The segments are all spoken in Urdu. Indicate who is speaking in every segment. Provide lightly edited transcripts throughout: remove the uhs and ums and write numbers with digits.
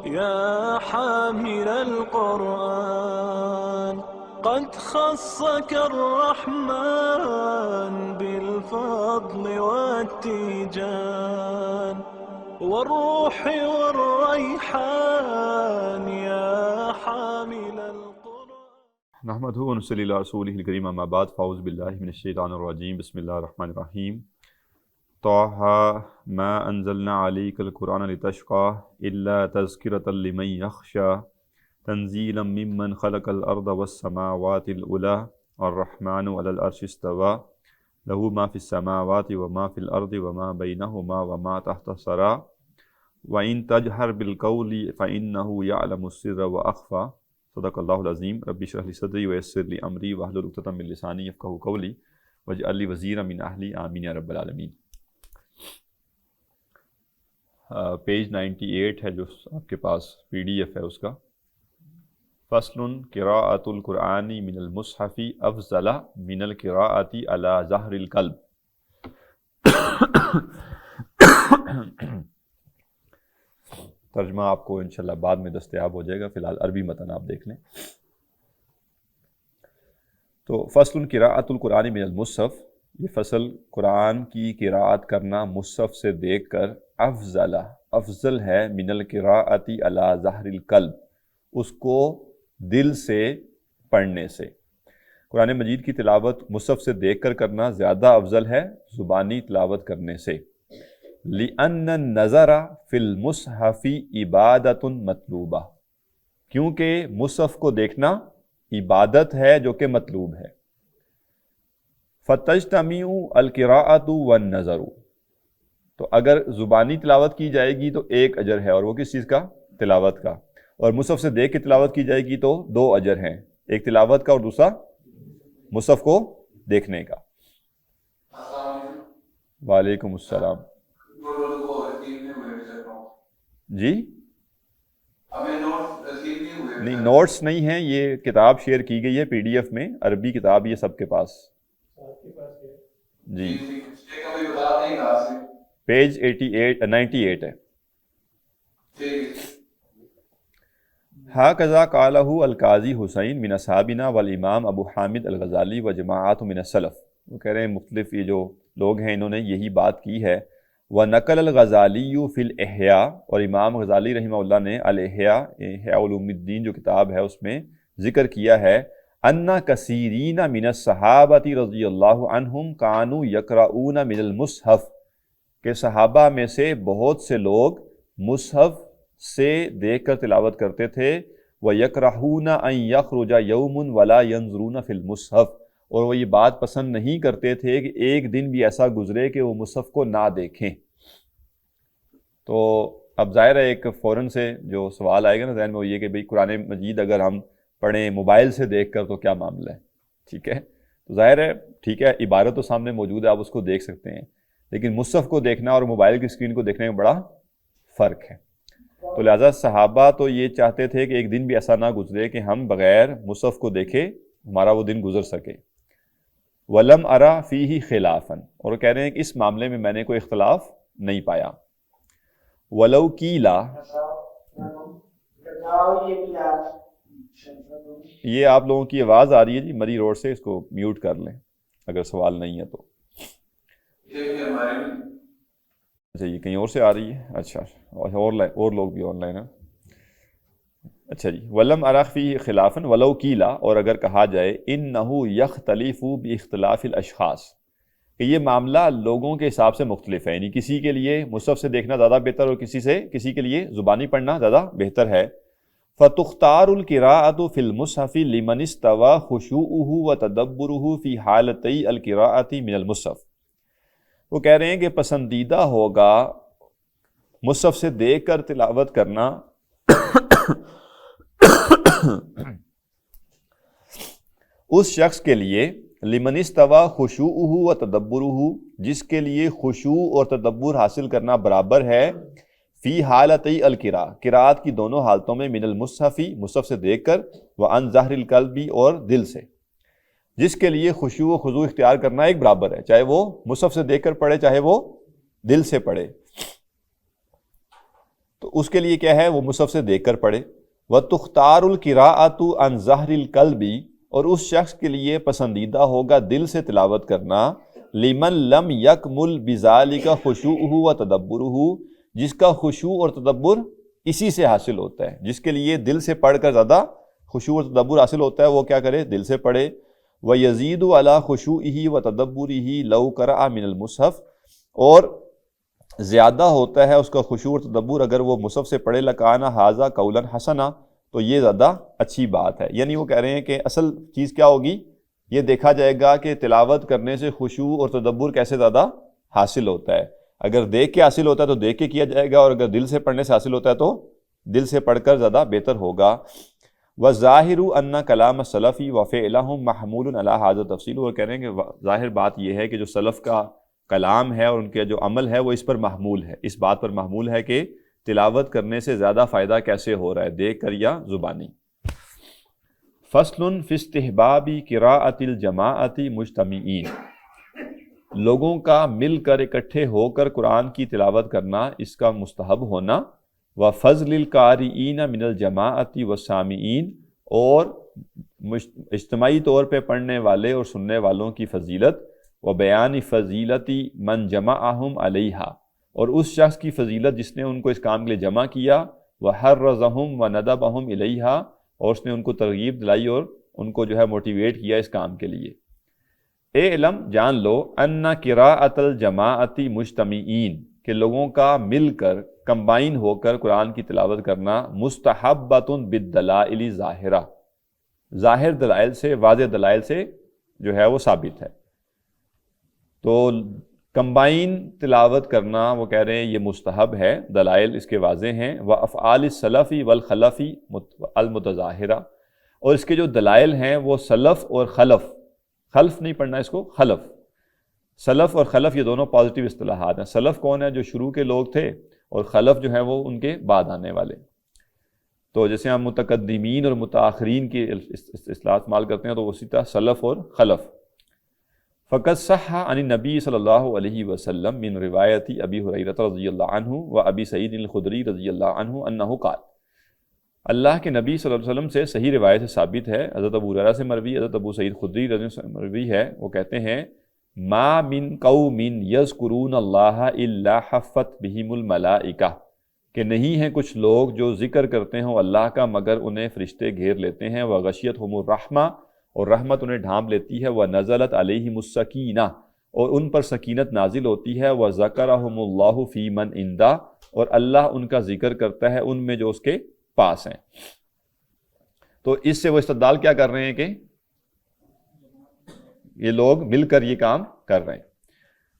Speaker 1: يا حامل القرآن قد خصك الرحمن بالفضل والتيجان والروح والريحان يا حامل القرآن.
Speaker 2: نحمده ونصلي على رسوله الكريم اما بعد فاعوذ بالله من الشيطان الرجيم بسم الله الرحمن الرحيم. طه ما انزلنا عليك القرآن لتشقى الا تذكرة لمن يخشى تنزيلا ممن خلق الارض والسماوات العلى الرحمن على العرش استوى له ما في السماوات وما في الارض وما بينهما وما تحت الثرى وان تجهر بالقول فانه يعلم السر واخفى صدق اللہ العظیم. رب اشرح لی صدری ویسر لی امری واحلل عقدۃ من لسانی یفقہوا قولی واجعل لی وزیرا من اہلی آمین یا رب العالمین. پیج 98 ہے جو آپ کے پاس پی ڈی ایف ہے اس کا. فصل قراءۃ القرآن من المصحف افضل من القراءۃ علی ظہر القلب. ترجمہ آپ کو انشاءاللہ بعد میں دستیاب ہو جائے گا، فی الحال عربی متن آپ دیکھ لیں. تو فصل قراءۃ القرآن من المصحف، یہ فصل قرآن کی قراءت کرنا مصحف سے دیکھ کر افضل ہے من القراءۃ علی ظہر القلب، اس کو دل سے پڑھنے سے. قرآن مجید کی تلاوت مصحف سے دیکھ کر کرنا زیادہ افضل ہے زبانی تلاوت کرنے سے. لِأَنَّ النَّظَرَ فِي الْمُصْحَفِ عبادۃ مطلوبہ، کیونکہ مصحف کو دیکھنا عبادت ہے جو کہ مطلوب ہے. فَتَجْتَمِعُ الْقِرَاءَةُ وَالنَّظَرُ، تو اگر زبانی تلاوت کی جائے گی تو ایک اجر ہے، اور وہ کس چیز کا؟ تلاوت کا. اور مصحف سے دیکھ کے تلاوت کی جائے گی تو دو اجر ہیں، ایک تلاوت کا اور دوسرا مصحف کو دیکھنے کا. وعلیکم السلام. جی نہیں، نوٹس نہیں ہیں، یہ کتاب شیئر کی گئی ہے پی ڈی ایف میں، عربی کتاب یہ سب کے پاس. جی پیج 98 ہے. ہاکذا قالہ القاضی حسین من اصحابنا والامام ابو حامد الغزالی وجماعات من السلف. وہ کہہ رہے ہیں مختلف یہ جو لوگ ہیں انہوں نے یہی بات کی ہے. وَنَقَلَ الْغَزَالِيُّ فِي الْإِحْيَاءِ، اور امام غزالی رحمہ اللہ نے الاحیاء، احیاء علوم الدین جو کتاب ہے اس میں ذکر کیا ہے اَنَّ كَثِيرِينَ مِنَ الصَّحَابَةِ رضی اللہ عنہم كَانُوا يَقْرَؤُونَ مِنَ الْمُصْحَفِ، کہ صحابہ میں سے بہت سے لوگ مصحف سے دیکھ کر تلاوت کرتے تھے. وَيَكْرَهُونَ أَن يَخْرُجَ يَوْمٌ وَلَا يَنْظُرُونَ فِي الْمُصْحَفِ، اور وہ یہ بات پسند نہیں کرتے تھے کہ ایک دن بھی ایسا گزرے کہ وہ مصحف کو نہ دیکھیں. تو اب ظاہر ہے ایک فوراً سے جو سوال آئے گا نا ذہن میں وہ یہ کہ بھئی قرآن مجید اگر ہم پڑھیں موبائل سے دیکھ کر تو کیا معاملہ ہے؟ ٹھیک ہے، تو ظاہر ہے ٹھیک ہے، عبارت تو سامنے موجود ہے، آپ اس کو دیکھ سکتے ہیں، لیکن مصحف کو دیکھنا اور موبائل کی اسکرین کو دیکھنے میں بڑا فرق ہے. تو لہٰذا صحابہ تو یہ چاہتے تھے کہ ایک دن بھی ایسا نہ گزرے کہ ہم بغیر مصحف کو دیکھے ہمارا وہ دن گزر سکے. وَلَمْ أَرَ فِيهِ خِلَافًا، اور کہہ رہے ہیں کہ اس معاملے میں میں نے کوئی اختلاف نہیں پایا. وَلَوْ قِيلَ، یہ آپ لوگوں کی آواز آ رہی ہے جی مری روڈ سے، اس کو میوٹ کر لیں اگر سوال نہیں ہے تو. اچھا یہ کہیں اور سے آ رہی ہے، اچھا اور لوگ بھی آن لائن ہیں. اچھا جی، وَلَمْ أَرَ فِيهِ خِلَافًا وَلَوْ قِيلَ، اور اگر کہا جائے إِنَّهُ يَخْتَلِفُ بِاخْتِلَافِ الْأَشْخَاصِ، کہ یہ معاملہ لوگوں کے حساب سے مختلف ہے، یعنی کسی کے لیے مصحف سے دیکھنا زیادہ بہتر اور کسی کے لیے زبانی پڑھنا زیادہ بہتر ہے. فَتُخْتَارُ الْقِرَاءَةُ فِي الْمُصْحَفِ لِمَنِ اسْتَوَى خُشُوعُهُ وَتَدَبُّرُهُ فِي حَالَتَيْ الْقِرَاءَةِ مِنَ الْمُصْحَفِ. وہ کہہ رہے ہیں کہ پسندیدہ ہوگا مصحف سے دیکھ کر تلاوت کرنا اس شخص کے لیے لمن استوى خشوعه وتدبره، جس کے لیے خشوع اور تدبر حاصل کرنا برابر ہے فی حالتی قراءت کی دونوں حالتوں میں من المصحف، مصحف سے دیکھ کر، وعن ظہر القلب، اور دل سے. جس کے لیے خشوع و خضوع اختیار کرنا ایک برابر ہے، چاہے وہ مصحف سے دیکھ کر پڑھے چاہے وہ دل سے پڑھے. تو اس کے لیے کیا ہے، وہ مصحف سے دیکھ کر پڑھے۔ وَتُخْتَارُ الْقِرَاءَةُ عَنْ ظَهْرِ الْقَلْبِ، اور اس شخص کے لیے پسندیدہ ہوگا دل سے تلاوت کرنا، لِمَنْ لَمْ يَكْمُلْ بِذَلِكَ خُشُوعُهُ وَتَدَبُّرُهُ، جس کا خشوع اور تدبر اسی سے حاصل ہوتا ہے، جس کے لیے دل سے پڑھ کر زیادہ خشوع اور تدبر حاصل ہوتا ہے، وہ کیا کرے، دل سے پڑھے۔ وَيَزِيدُ عَلَى خُشُوعِهِ وَتَدَبُّرِهِ لَوْ قَرَأَ مِنَ الْمُصْحَفِ، اور زیادہ ہوتا ہے اس کا خشوع اور تدبر اگر وہ مصحف سے پڑھے، لَكَانَ هَذَا قَوْلًا حَسَنًا، تو یہ زیادہ اچھی بات ہے۔ یعنی وہ کہہ رہے ہیں کہ اصل چیز کیا ہوگی، یہ دیکھا جائے گا کہ تلاوت کرنے سے خشوع اور تدبر کیسے زیادہ حاصل ہوتا ہے۔ اگر دیکھ کے حاصل ہوتا ہے تو دیکھ کے کیا جائے گا، اور اگر دل سے پڑھنے سے حاصل ہوتا ہے تو دل سے پڑھ کر زیادہ بہتر ہوگا۔ وَالظَّاهِرُ أَنَّ كَلَامَ السَّلَفِ وَفِعْلَهُمْ مَحْمُولٌ عَلَى هَذَا التَّفْصِيلِ، وہ کہہ رہے ہیں کہ ظاہر بات یہ ہے کہ جو سلف کا کلام ہے اور ان کے جو عمل ہے وہ اس پر محمول ہے، اس بات پر محمول ہے کہ تلاوت کرنے سے زیادہ فائدہ کیسے ہو رہا ہے، دیکھ کر یا زبانی۔ فصل فی استحباب قراءۃ الجماعۃ مجتمعین، لوگوں کا مل کر اکٹھے ہو کر قرآن کی تلاوت کرنا، اس کا مستحب ہونا۔ وفضل القارئین من الجماعۃ والسامعین، اور اجتماعی طور پہ پڑھنے والے اور سننے والوں کی فضیلت۔ وبیان فضیلت من جمعہم علیہا، اور اس شخص کی فضیلت جس نے ان کو اس کام کے لیے جمع کیا۔ وحرضہم وندبہم الیہا، اور اس نے ان کو ترغیب دلائی اور ان کو جو ہے موٹیویٹ کیا اس کام کے لیے۔ اعلم، جان لو، ان قراءۃ الجماعۃ مجتمعین، کہ لوگوں کا مل کر کمبائن ہو کر قرآن کی تلاوت کرنا، مستحبۃ بالدلائل ظاہرہ، ظاہر دلائل سے، واضح دلائل سے جو ہے وہ ثابت ہے۔ تو کمبائن تلاوت کرنا وہ کہہ رہے ہیں یہ مستحب ہے، دلائل اس کے واضح ہیں۔ وافعال السلف والخلف المتظاہرہ، اور اس کے جو دلائل ہیں وہ سلف اور خلف، خلف نہیں پڑھنا اس کو، خلف، سلف اور خلف یہ دونوں پازیٹیو اصطلاحات ہیں۔ سلف کون ہے، جو شروع کے لوگ تھے، اور خلف جو ہیں وہ ان کے بعد آنے والے۔ تو جیسے ہم متقدمین اور متاخرین کی اصطلاح استعمال کرتے ہیں تو اسی طرح سلف اور خلف۔ فقد صح عن النبی صلی اللہ علیہ وسلم من روایت ابی ہریرہ رضی اللہ عنہ و ابی سعید الخدری رضی اللہ عنہ انہ قال، اللہ کے نبی صلی اللہ علیہ وسلم سے صحیح روایت سے ثابت ہے، حضرت ابو ہریرہ سے مروی، حضرت ابو سعید خدری رضی اللہ عنہ سے مروی ہے، وہ کہتے ہیں ما من قوم یذکرون اللہ الا حفت بہم الملائکہ، کہ نہیں ہیں کچھ لوگ جو ذکر کرتے ہوں اللہ کا مگر انہیں فرشتے گھیر لیتے ہیں۔ وغشیتہم الرحمہ، اور رحمت انہیں ڈھانپ لیتی ہے۔ وَنَزَلَتْ عَلَيْهِمُ السَّكِينَةُ، اور ان پر سکینت نازل ہوتی ہے۔ وَذَكَرَهُمُ اللَّهُ فِي مَنْ عِنْدَهُ، اور اللہ ان کا ذکر کرتا ہے ان میں جو اس کے پاس ہیں۔ تو اس سے وہ استدلال کیا کر رہے ہیں کہ یہ لوگ مل کر یہ کام کر رہے ہیں۔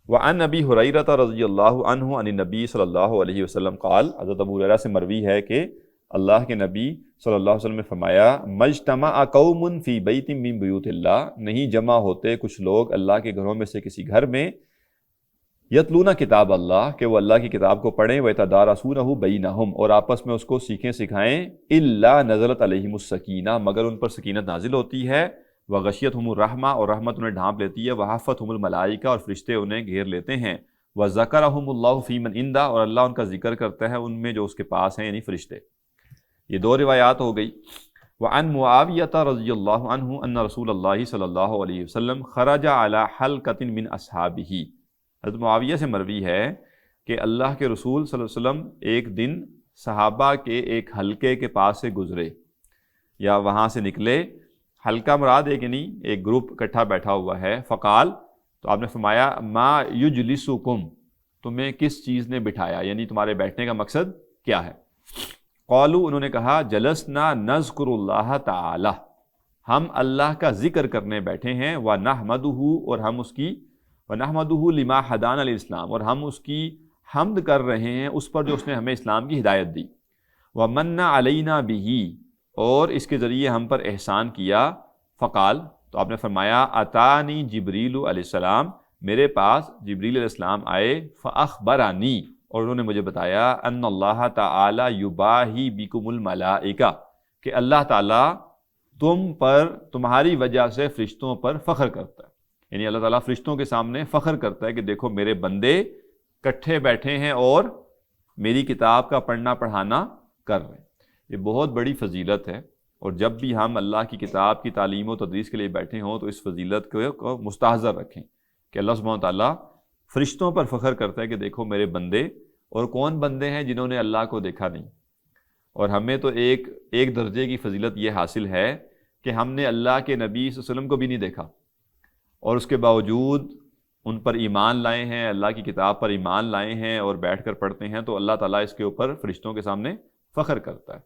Speaker 2: وعن ابی ہریرہ رضی اللہ عنہ عن النبی صلی اللہ علیہ وسلم قال، حضرت ابو ہریرہ سے مروی ہے کہ اللہ کے نبی صلی اللہ علیہ وسلم نے فرمایا، مجتمع قوم فی بیت من بیوت اللہ، نہیں جمع ہوتے کچھ لوگ اللہ کے گھروں میں سے کسی گھر میں، یتلون کتاب اللہ، کہ وہ اللہ کی کتاب کو پڑھیں، ویتدارسونہ بینہم، اور آپس میں اس کو سیکھیں سکھائیں، الا نزلت علیہم السکینہ، مگر ان پر سکینت نازل ہوتی ہے۔ وغشیتہم الرحمہ، اور رحمت انہیں ڈھانپ لیتی ہے۔ وحفتہم الملائکہ، اور فرشتے انہیں گھیر لیتے ہیں۔ وذکرہم اللہ فی من عندہ، اور اللہ ان کا ذکر کرتا ہے ان میں جو اس کے پاس ہیں، یعنی فرشتے۔ یہ دو روایات ہو گئی۔ وعن معاویہ رضی اللہ عنہ ان رسول اللہ صلی اللہ علیہ وسلم خرج علی حلقۃ من اصحابہ، حضرت معاویہ سے مروی ہے کہ اللہ کے رسول صلی اللہ علیہ وسلم ایک دن صحابہ کے ایک حلقے کے پاس سے گزرے یا وہاں سے نکلے۔ حلقہ مراد ایک یعنی ایک گروپ اکٹھا بیٹھا ہوا ہے۔ فقال، تو آپ نے فرمایا، ما یجلسکم، تمہیں کس چیز نے بٹھایا، یعنی تمہارے بیٹھنے کا مقصد کیا ہے؟ قالوا، انہوں نے کہا، جلسنا نذکر اللہ تعالی، ہم اللہ کا ذکر کرنے بیٹھے ہیں، ونحمدہ، اور ہم اس کی، ونحمدہ لما ہدانا للاسلام، اور ہم اس کی حمد کر رہے ہیں اس پر جو اس نے ہمیں اسلام کی ہدایت دی۔ ومن علینا بہ، اور اس کے ذریعے ہم پر احسان کیا۔ فقال، تو آپ نے فرمایا، اتانی جبریل علیہ السلام، میرے پاس جبریل علیہ السلام آئے، فاخبرانی، اور انہوں نے مجھے بتایا، ان اللہ تعالی یباہی بکم الملائکہ، کہ اللہ تعالیٰ تم پر، تمہاری وجہ سے فرشتوں پر فخر کرتا ہے، یعنی اللہ تعالیٰ فرشتوں کے سامنے فخر کرتا ہے کہ دیکھو میرے بندے کٹھے بیٹھے ہیں اور میری کتاب کا پڑھنا پڑھانا کر رہے ہیں۔ یہ بہت بڑی فضیلت ہے، اور جب بھی ہم اللہ کی کتاب کی تعلیم و تدریس کے لیے بیٹھے ہوں تو اس فضیلت کو مستحضر رکھیں کہ اللہ سبحانہ وتعالیٰ فرشتوں پر فخر کرتا ہے کہ دیکھو میرے بندے، اور کون بندے ہیں جنہوں نے اللہ کو دیکھا نہیں، اور ہمیں تو ایک درجے کی فضیلت یہ حاصل ہے کہ ہم نے اللہ کے نبی صلی اللہ علیہ وسلم کو بھی نہیں دیکھا، اور اس کے باوجود ان پر ایمان لائے ہیں، اللہ کی کتاب پر ایمان لائے ہیں اور بیٹھ کر پڑھتے ہیں، تو اللہ تعالیٰ اس کے اوپر فرشتوں کے سامنے فخر کرتا ہے۔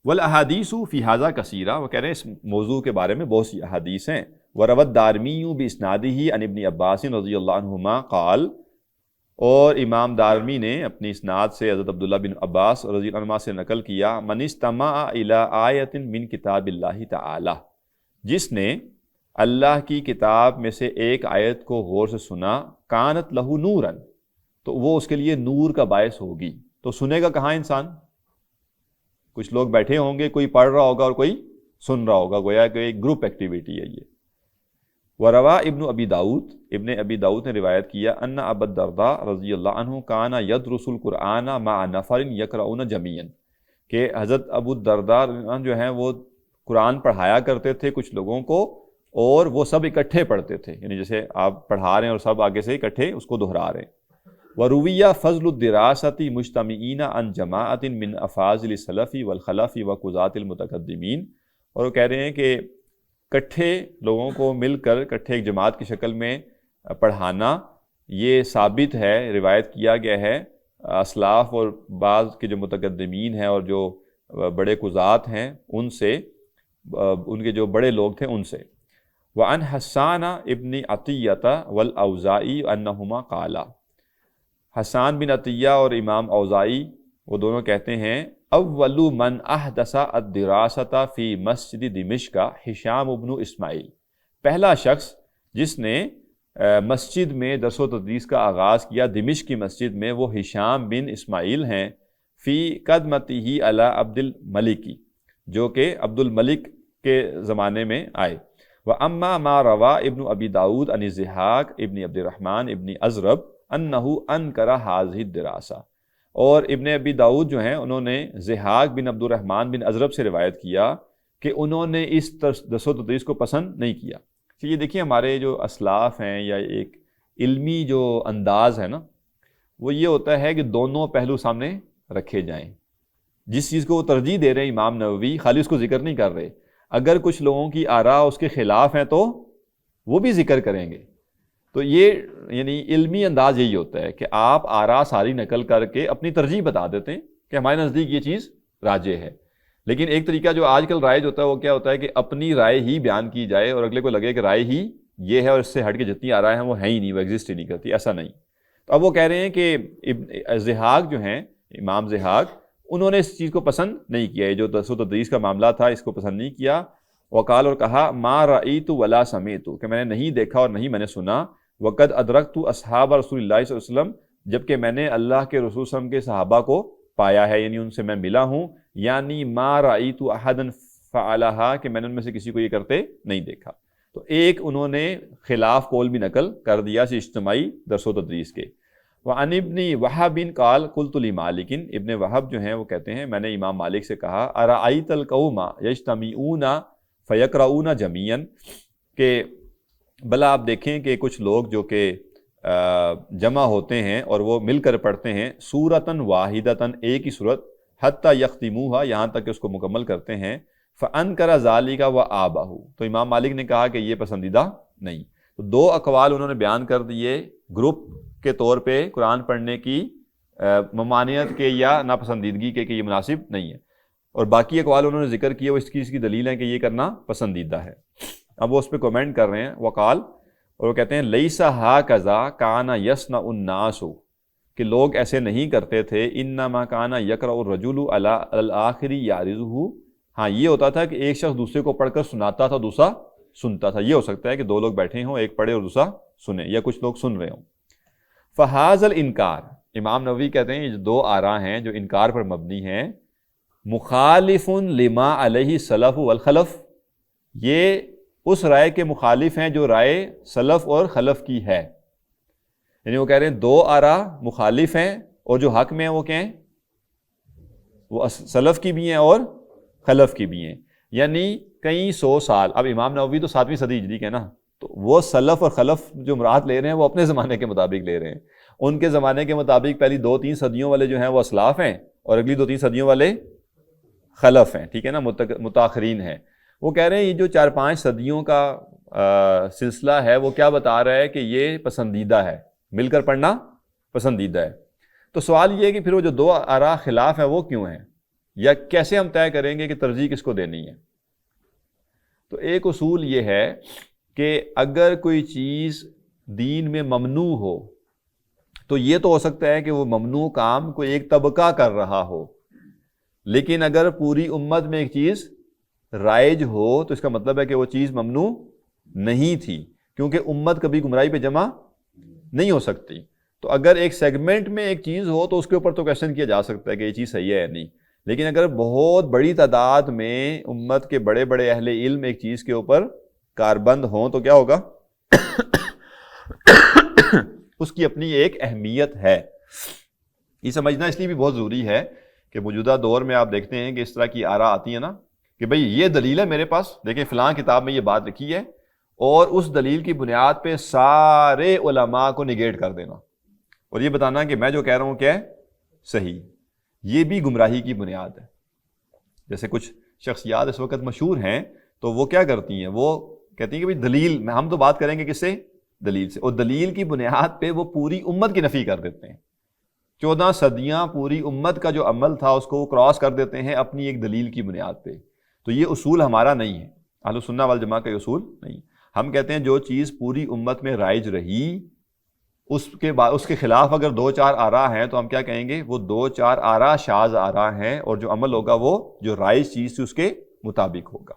Speaker 2: والاحادیث فی ھذا کثیرہ، وہ کہہ رہے ہیں اس موضوع کے بارے میں بہت سی احادیث ہیں۔ وروت دارمی باسنادہ عن ابن عباس رضی اللہ عنہما قال، اور امام دارمی نے اپنی اسناد سے حضرت عبداللہ بن عباس رضی اللہ عنہ سے نقل کیا، من استمع الی آیۃ من کتاب اللہ تعالی، جس نے اللہ کی کتاب میں سے ایک آیت کو غور سے سنا، کانت لہ نوراً، تو وہ اس کے لیے نور کا باعث ہوگی۔ تو سنے گا کہاں انسان؟ کچھ لوگ بیٹھے ہوں گے، کوئی پڑھ رہا ہوگا اور کوئی سن رہا ہوگا، گویا کہ ایک گروپ ایکٹیویٹی ہے یہ۔ وروا ابن ابی داؤد نے روایت کیا، ان ابا الدرداء رضی اللہ عنہ کان یدرس القرآن مع نفر یقرؤون جمیعا، کہ حضرت ابو الدرداء جو ہیں وہ قرآن پڑھایا کرتے تھے کچھ لوگوں کو، اور وہ سب اکٹھے پڑھتے تھے، یعنی جیسے آپ پڑھا رہے ہیں اور سب آگے سے اکٹھے اس کو دہرا رہے ہیں۔ ورویہ فضل الدراست مجتمعین عن جماعت من افاضل السلف والخلف وقضاة المتقدمین، اور وہ کہہ رہے ہیں کہ اکٹھے لوگوں کو مل کر اکٹھے ایک جماعت کی شکل میں پڑھانا یہ ثابت ہے، روایت کیا گیا ہے اسلاف اور بعض کے جو متقدمین ہیں اور جو بڑے قضات ہیں ان سے، ان کے جو بڑے لوگ تھے ان سے۔ وعن حسان ابن عطیہ والاوزاعی انہما قالا، حسان بن عطیہ اور امام اوزاعی وہ دونوں کہتے ہیں، اول من احدث الدراست فی مسجد دمشق ہشام ابن اسماعیل، پہلا شخص جس نے مسجد میں درس و تدریس کا آغاز کیا دمشق کی مسجد میں، وہ ہشام بن اسماعیل ہیں، فی قدمتہ علی عبد الملک، جو کہ عبد الملک کے زمانے میں آئے۔ وَأَمَّا مَا رَوَى ابن ابی داؤد عن ضحاک ابن عبد الرحمن ابن ازرب انہو انکر ھذہ الدراسہ، اور ابن ابی داؤد جو ہیں انہوں نے ضحاک بن عبد الرحمن بن ازرب سے روایت کیا کہ انہوں نے اس درس و تدریس کو پسند نہیں کیا۔ تو یہ دیکھیں ہمارے جو اسلاف ہیں یا ایک علمی جو انداز ہے نا، وہ یہ ہوتا ہے کہ دونوں پہلو سامنے رکھے جائیں۔ جس چیز کو وہ ترجیح دے رہے ہیں امام نووی، خالی اس کو ذکر نہیں کر رہے، اگر کچھ لوگوں کی آراء اس کے خلاف ہیں تو وہ بھی ذکر کریں گے۔ تو یہ یعنی علمی انداز یہی ہوتا ہے کہ آپ آراء ساری نقل کر کے اپنی ترجیح بتا دیتے ہیں کہ ہمارے نزدیک یہ چیز راجح ہے۔ لیکن ایک طریقہ جو آج کل رائج ہوتا ہے وہ کیا ہوتا ہے کہ اپنی رائے ہی بیان کی جائے اور اگلے کو لگے کہ رائے ہی یہ ہے اور اس سے ہٹ کے جتنی آراء ہیں وہ ہیں ہی نہیں، وہ ایگزسٹ ہی نہیں کرتی، ایسا نہیں۔ تو اب وہ کہہ رہے ہیں کہ ضحاک جو ہیں، امام ضحاک، انہوں نے اس چیز کو پسند نہیں کیا، یہ جو درس و تدریس کا معاملہ تھا اس کو پسند نہیں کیا۔ وقال، اور کہا، ما رأیت ولا سمعت، کہ میں نے نہیں دیکھا اور نہیں میں نے سنا، وقد ادرکت اصحاب رسول اللہ صلی اللہ علیہ وسلم، جبکہ میں نے اللہ کے رسول صلی اللہ علیہ وسلم کے صحابہ کو پایا ہے، یعنی ان سے میں ملا ہوں، یعنی ما رأیت احدا فعلھا، کہ میں نے ان میں سے کسی کو یہ کرتے نہیں دیکھا۔ تو ایک انہوں نے خلاف قول بھی نقل کر دیا سے اجتماعی درس و تدریس کے۔ وعن ابن وہب قال قلت لمالک، ابن وہب جو ہیں وہ کہتے ہیں میں نے امام مالک سے کہا، ارأیت القوم یجتمعون فیقرؤون جمیعا، کہ بھلا آپ دیکھیں کہ کچھ لوگ جو کہ جمع ہوتے ہیں اور وہ مل کر پڑھتے ہیں، سورۃ واحدۃ، ایک ہی صورت، حتی یختموها، یہاں تک کہ اس کو مکمل کرتے ہیں، فانکر ذالک وآبہ، تو امام مالک نے کہا کہ یہ پسندیدہ نہیں۔ تو دو اقوال انہوں نے بیان کر دیے گروپ کے طور پہ قرآن پڑھنے کی ممانعت کے یا ناپسندیدگی کے کہ یہ مناسب نہیں ہے، اور باقی اقوال انہوں نے ذکر کیے وہ اس کی دلیل ہے کہ یہ کرنا پسندیدہ ہے۔ اب وہ اس پہ کومنٹ کر رہے ہیں، وقال، اور وہ کہتے ہیں لیس ھکذا کان یصنع الناس، کہ لوگ ایسے نہیں کرتے تھے، انما کان یقرأ الرجل علی الآخر یعرضہ، ہاں یہ ہوتا تھا کہ ایک شخص دوسرے کو پڑھ کر سناتا تھا، دوسرا سنتا تھا، یہ ہو سکتا ہے کہ دو لوگ بیٹھے ہوں، ایک پڑھے اور دوسرا سنے، یا کچھ لوگ سن رہے ہوں۔ فہذا الانکار، امام نووی کہتے ہیں یہ جو دو آراء ہیں جو انکار پر مبنی ہیں، مخالف لما علیہ السلف والخلف، یہ اس رائے کے مخالف ہیں جو رائے سلف اور خلف کی ہے۔ یعنی وہ کہہ رہے ہیں دو آرا مخالف ہیں اور جو حق میں ہیں وہ کیا ہیں؟ وہ سلف کی بھی ہیں اور خلف کی بھی ہیں. یعنی کئی سو سال، اب امام نووی تو 7ویں صدی ہجری کے نا، تو وہ سلف اور خلف جو مراد لے رہے ہیں وہ اپنے زمانے کے مطابق لے رہے ہیں. ان کے زمانے کے مطابق پہلی 2-3 صدیوں والے جو ہیں وہ اسلاف ہیں اور اگلی 2-3 صدیوں والے خلف ہیں، ٹھیک ہے نا، متاخرین ہیں. وہ کہہ رہے ہیں یہ جو 4-5 صدیوں کا سلسلہ ہے وہ کیا بتا رہا ہے کہ یہ پسندیدہ ہے، مل کر پڑھنا پسندیدہ ہے. تو سوال یہ ہے کہ پھر وہ جو دو آراء خلاف ہیں وہ کیوں ہیں، یا کیسے ہم طے کریں گے کہ ترجیح کس کو دینی ہے؟ تو ایک اصول یہ ہے کہ اگر کوئی چیز دین میں ممنوع ہو تو یہ تو ہو سکتا ہے کہ وہ ممنوع کام کوئی ایک طبقہ کر رہا ہو، لیکن اگر پوری امت میں ایک چیز رائج ہو تو اس کا مطلب ہے کہ وہ چیز ممنوع نہیں تھی، کیونکہ امت کبھی گمراہی پہ جمع نہیں ہو سکتی. تو اگر ایک سیگمنٹ میں ایک چیز ہو تو اس کے اوپر تو کویسچن کیا جا سکتا ہے کہ یہ چیز صحیح ہے یا نہیں، لیکن اگر بہت بڑی تعداد میں امت کے بڑے بڑے اہل علم ایک چیز کے اوپر کاربند ہوں تو کیا ہوگا؟ اس کی اپنی ایک اہمیت ہے. یہ سمجھنا اس لیے بھی بہت ضروری ہے کہ موجودہ دور میں آپ دیکھتے ہیں کہ اس طرح کی آراء آتی ہیں نا کہ بھئی یہ دلیل ہے میرے پاس، دیکھیں فلاں کتاب میں یہ بات لکھی ہے، اور اس دلیل کی بنیاد پہ سارے علماء کو نگیٹ کر دینا اور یہ بتانا کہ میں جو کہہ رہا ہوں کیا ہے؟ صحیح. یہ بھی گمراہی کی بنیاد ہے. جیسے کچھ شخصیات اس وقت مشہور ہیں تو وہ کیا کرتی ہیں، وہ کہتی ہیں کہ بھئی دلیل، ہم تو بات کریں گے کس سے؟ دلیل سے، اور دلیل کی بنیاد پہ وہ پوری امت کی نفی کر دیتے ہیں. 14 صدیاں پوری امت کا جو عمل تھا اس کو وہ کراس کر دیتے ہیں اپنی ایک دلیل کی بنیاد پہ. تو یہ اصول ہمارا نہیں ہے، اہل سنہ والجماعہ کا یہ اصول نہیں. ہم کہتے ہیں جو چیز پوری امت میں رائج رہی اس کے خلاف اگر 2-4 آراء ہیں تو ہم کیا کہیں گے؟ وہ 2-4 آراء شاذ آراء ہیں، اور جو عمل ہوگا وہ جو رائج چیز تھی اس کے مطابق ہوگا.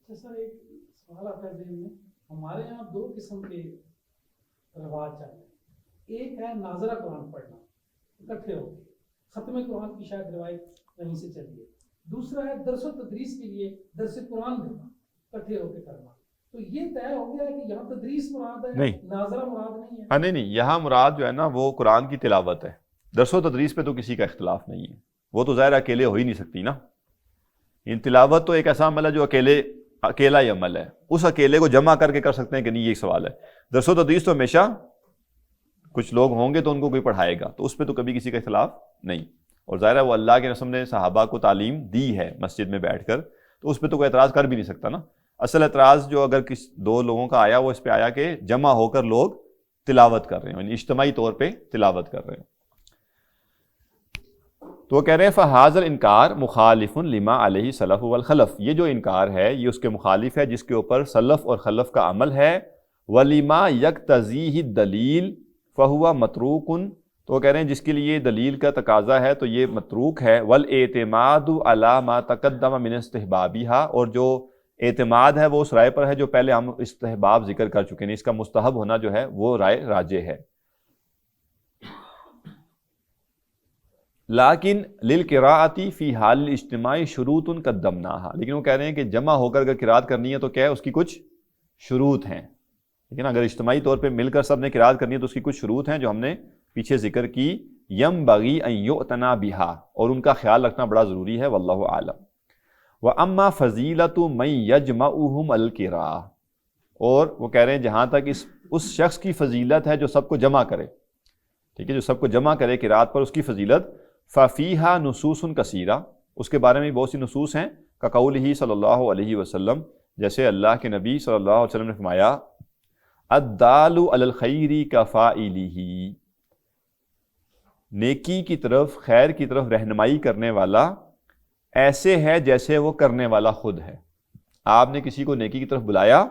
Speaker 3: سر ایک سوال آتا ہے ذہن میں، ہمارے یہاں 2 قسم کے رواج چل رہے ہیں. ایک ہے ناظرہ قرآن پڑھنا اکٹھے ہو کے، ختم قرآن کی شاید روایت وہیں سے چلی ہے. دوسرا ہے درس و تدریس کے لیے درس قرآن دینا اکٹھے ہو کے کرنا. تو یہ طے ہو گیا ہے کہ یہاں تدریس مراد ہے،
Speaker 2: نہیں،
Speaker 3: ناظرہ مراد نہیں ہے.
Speaker 2: نہیں، یہاں مراد جو ہے نا وہ قرآن کی تلاوت ہے. درس و تدریس پہ تو کسی کا اختلاف نہیں ہے، وہ تو ظاہر اکیلے ہو ہی نہیں سکتی نا. ان تلاوت تو ایک ایسا عمل ہے جو اکیلا ہی عمل ہے، اس اکیلے کو جمع کر کے کر سکتے ہیں کہ نہیں، یہ ایک سوال ہے. درس و تدریس تو ہمیشہ کچھ لوگ ہوں گے تو ان کو کوئی پڑھائے گا، تو اس پہ تو کبھی کسی کا اختلاف نہیں. اور ظاہر ہے وہ اللہ کے رسول نے صحابہ کو تعلیم دی ہے مسجد میں بیٹھ کر، تو اس پہ تو کوئی اعتراض کر بھی نہیں سکتا نا. اصل اعتراض جو اگر 2 لوگوں کا آیا وہ اس پہ آیا کہ جمع ہو کر لوگ تلاوت کر رہے ہیں، یعنی اجتماعی طور پہ تلاوت کر رہے ہیں. تو وہ کہہ رہے ہیں فہذا الانکار مخالف لما علیہ سلف والخلف، یہ جو انکار ہے یہ اس کے مخالف ہے جس کے اوپر سلف اور خلف کا عمل ہے. ولما یقتضیہ الدلیل فہو متروک، تو وہ کہہ رہے ہیں جس کے لیے دلیل کا تقاضا ہے تو یہ متروک ہے. والاعتماد علی ما تقدم من استحبابھا، اور جو اعتماد ہے وہ اس رائے پر ہے جو پہلے ہم استحباب ذکر کر چکے ہیں، اس کا مستحب ہونا جو ہے وہ رائے راجح ہے. لیکن للقراءۃ فی حال الاجتماع شروط قدمناها، لیکن وہ کہہ رہے ہیں کہ جمع ہو کر اگر قراءت کرنی ہے تو کیا ہے؟ اس کی کچھ شروط ہیں. لیکن اگر اجتماعی طور پہ مل کر سب نے قراءت کرنی ہے تو اس کی کچھ شروط ہیں جو ہم نے پیچھے ذکر کی. ینبغی ان یؤتنا بها، اور ان کا خیال رکھنا بڑا ضروری ہے. واللہ اعلم. وَأَمَّا فَضِيلَةُ مَن يَجْمَعُهُمْ الْقِرَاءَ، اور وہ کہہ رہے ہیں جہاں تک اس شخص کی فضیلت ہے جو سب کو جمع کرے، ٹھیک ہے، جو سب کو جمع کرے قرات پر، اس کی فضیلت. فَفِيهَا نُصُوصٌ كَثِيرَةٌ، اس کے بارے میں بہت سی نصوص ہیں. كَقَوْلِهِ صلی اللہ علیہ وسلم، جیسے اللہ کے نبی صلی اللہ علیہ وسلم نے فرمایا الدال علی الخیر کفاعلہ، نیکی کی طرف، خیر کی طرف رہنمائی کرنے والا ایسے ہے جیسے وہ کرنے والا خود ہے. آپ نے کسی کو نیکی کی طرف بلایا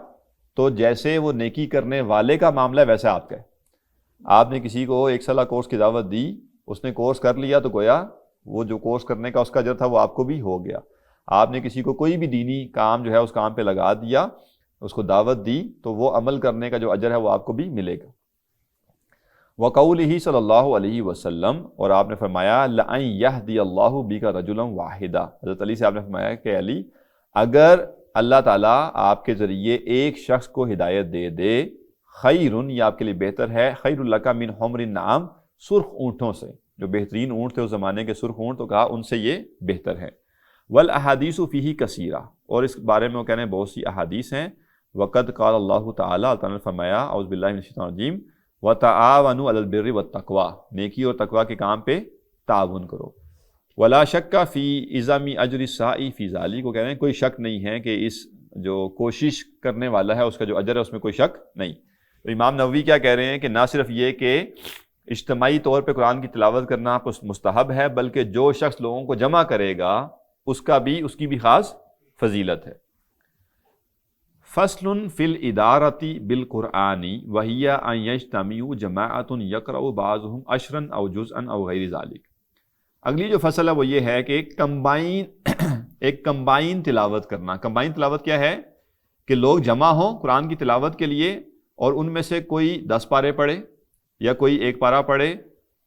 Speaker 2: تو جیسے وہ نیکی کرنے والے کا معاملہ ہے ویسے آپ کا ہے. آپ نے کسی کو 1 سالہ کورس کی دعوت دی، اس نے کورس کر لیا تو گویا وہ جو کورس کرنے کا اس کا اجر تھا وہ آپ کو بھی ہو گیا. آپ نے کسی کو کوئی بھی دینی کام جو ہے اس کام پہ لگا دیا، اس کو دعوت دی، تو وہ عمل کرنے کا جو اجر ہے وہ آپ کو بھی ملے گا. وقولہ صلی اللہ علیہ وسلم، اور آپ نے فرمایا لَأَن يَهْدِيَ اللَّهُ بِكَ رَجُلًا وَاحِدًا، حضرت علی سے آپ نے فرمایا کہ علی، اگر اللہ تعالیٰ آپ کے ذریعے ایک شخص کو ہدایت دے دے، خیر، یہ آپ کے لیے بہتر ہے، خیر لک من حمر النعام، سرخ اونٹوں سے، جو بہترین اونٹ تھے اس زمانے کے سرخ اونٹ، تو کہا ان سے یہ بہتر ہے۔ والاحادیث فیہ کثیرہ، اور اس بارے میں وہ کہنے بہت سی احادیث ہیں۔ وقد قال اللہ تعالیٰ، تعالیٰ نے فرمایا اعوذ باللہ من الشیطان الرجیم، وتعاونوا علی البر والتقوی، نیکی اور تقوی کے کام پہ تعاون کرو۔ ولا شک فی عظم اجر الساعی فی ذالک، کو کہہ رہے ہیں کوئی شک نہیں ہے کہ اس جو کوشش کرنے والا ہے اس کا جو اجر ہے اس میں کوئی شک نہیں۔ تو امام نووی کیا کہہ رہے ہیں کہ نہ صرف یہ کہ اجتماعی طور پہ قرآن کی تلاوت کرنا مستحب ہے، بلکہ جو شخص لوگوں کو جمع کرے گا اس کی بھی خاص فضیلت ہے۔ فصل فی الادارۃ بالقرآن وہی ان یجتمع جماعۃ یقرأ بعضهم عشرا او جزءا او غیر ذلک۔ اگلی جو فصل ہے وہ یہ ہے کہ ایک کمبائن تلاوت کرنا۔ کمبائن تلاوت کیا ہے؟ کہ لوگ جمع ہوں قرآن کی تلاوت کے لیے، اور ان میں سے کوئی 10 پارے پڑھے، یا کوئی 1 پارہ پڑھے،